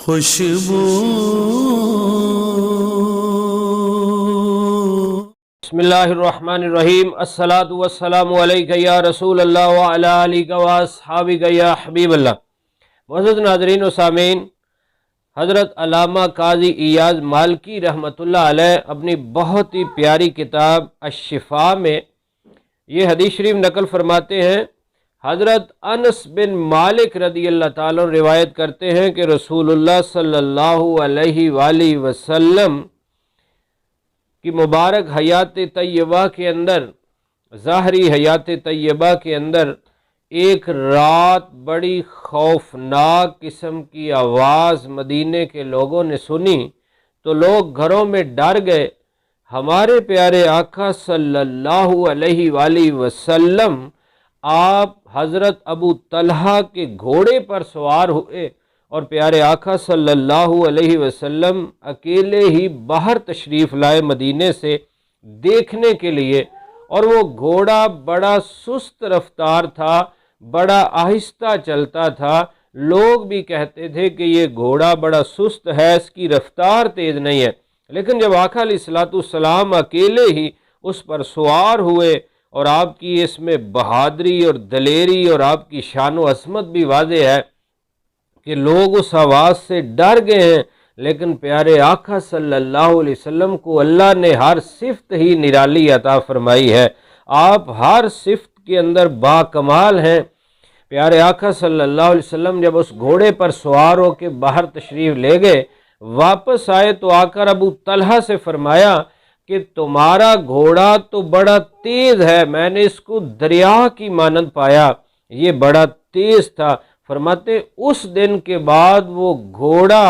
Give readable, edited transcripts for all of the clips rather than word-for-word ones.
خوشبو بسم اللہ الرحمن الرحیم۔ الصلاۃ والسلام علیک یا رسول اللہ وعلی آلک واصحابک یا حبیب اللہ۔ معزز ناظرین و سامعین، حضرت علامہ قاضی ایاز مالکی رحمۃ اللہ علیہ اپنی بہت ہی پیاری کتاب الشفاء میں یہ حدیث شریف نقل فرماتے ہیں۔ حضرت انس بن مالک رضی اللہ تعالیٰ روایت کرتے ہیں کہ رسول اللہ صلی اللہ علیہ وآلہ وسلم کی مبارک حیات طیبہ کے اندر، ظاہری حیات طیبہ کے اندر ایک رات بڑی خوفناک قسم کی آواز مدینے کے لوگوں نے سنی تو لوگ گھروں میں ڈر گئے۔ ہمارے پیارے آقا صلی اللہ علیہ وآلہ وسلم آپ حضرت ابو طلحہ کے گھوڑے پر سوار ہوئے اور پیارے آقا صلی اللہ علیہ وسلم اکیلے ہی باہر تشریف لائے مدینے سے دیکھنے کے لیے، اور وہ گھوڑا بڑا سست رفتار تھا، بڑا آہستہ چلتا تھا۔ لوگ بھی کہتے تھے کہ یہ گھوڑا بڑا سست ہے، اس کی رفتار تیز نہیں ہے، لیکن جب آقا علیہ الصلوۃ والسلام اکیلے ہی اس پر سوار ہوئے اور آپ کی اس میں بہادری اور دلیری اور آپ کی شان و عظمت بھی واضح ہے کہ لوگ اس آواز سے ڈر گئے ہیں، لیکن پیارے آقا صلی اللہ علیہ وسلم کو اللہ نے ہر صفت ہی نرالی عطا فرمائی ہے۔ آپ ہر صفت کے اندر با کمال ہیں۔ پیارے آقا صلی اللہ علیہ وسلم جب اس گھوڑے پر سوار ہو کے باہر تشریف لے گئے، واپس آئے تو آ کر ابو طلحہ سے فرمایا کہ تمہارا گھوڑا تو بڑا تیز ہے، میں نے اس کو دریا کی مانند پایا، یہ بڑا تیز تھا۔ فرماتے اس دن کے بعد وہ گھوڑا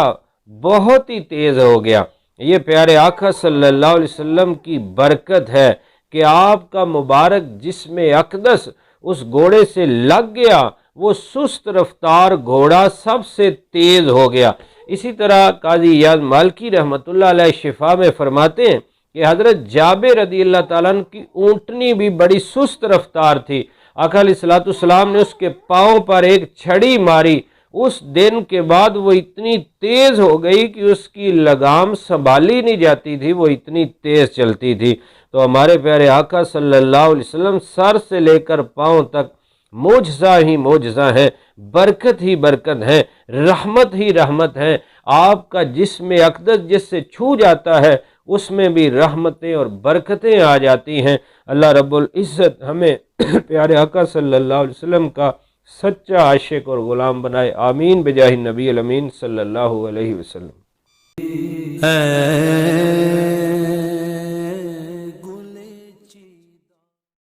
بہت ہی تیز ہو گیا۔ یہ پیارے آقا صلی اللہ علیہ وسلم کی برکت ہے کہ آپ کا مبارک جسم اقدس اس گھوڑے سے لگ گیا، وہ سست رفتار گھوڑا سب سے تیز ہو گیا۔ اسی طرح قاضی ایاز مالکی رحمۃ اللہ علیہ شفا میں فرماتے ہیں کہ حضرت جابر رضی اللہ تعالیٰ عنہ کی اونٹنی بھی بڑی سست رفتار تھی۔ آقا علیہ الصلوۃ والسلام نے اس کے پاؤں پر ایک چھڑی ماری، اس دن کے بعد وہ اتنی تیز ہو گئی کہ اس کی لگام سنبھالی نہیں جاتی تھی، وہ اتنی تیز چلتی تھی۔ تو ہمارے پیارے آقا صلی اللہ علیہ وسلم سر سے لے کر پاؤں تک معجزہ ہی معجزہ ہیں، برکت ہی برکت ہیں، رحمت ہی رحمت ہیں۔ آپ کا جسم اقدس جس سے چھو جاتا ہے اس میں بھی رحمتیں اور برکتیں آ جاتی ہیں۔ اللہ رب العزت ہمیں پیارے آقا صلی اللہ علیہ وسلم کا سچا عاشق اور غلام بنائے، آمین بجاہ نبی الامین صلی اللہ علیہ وسلم۔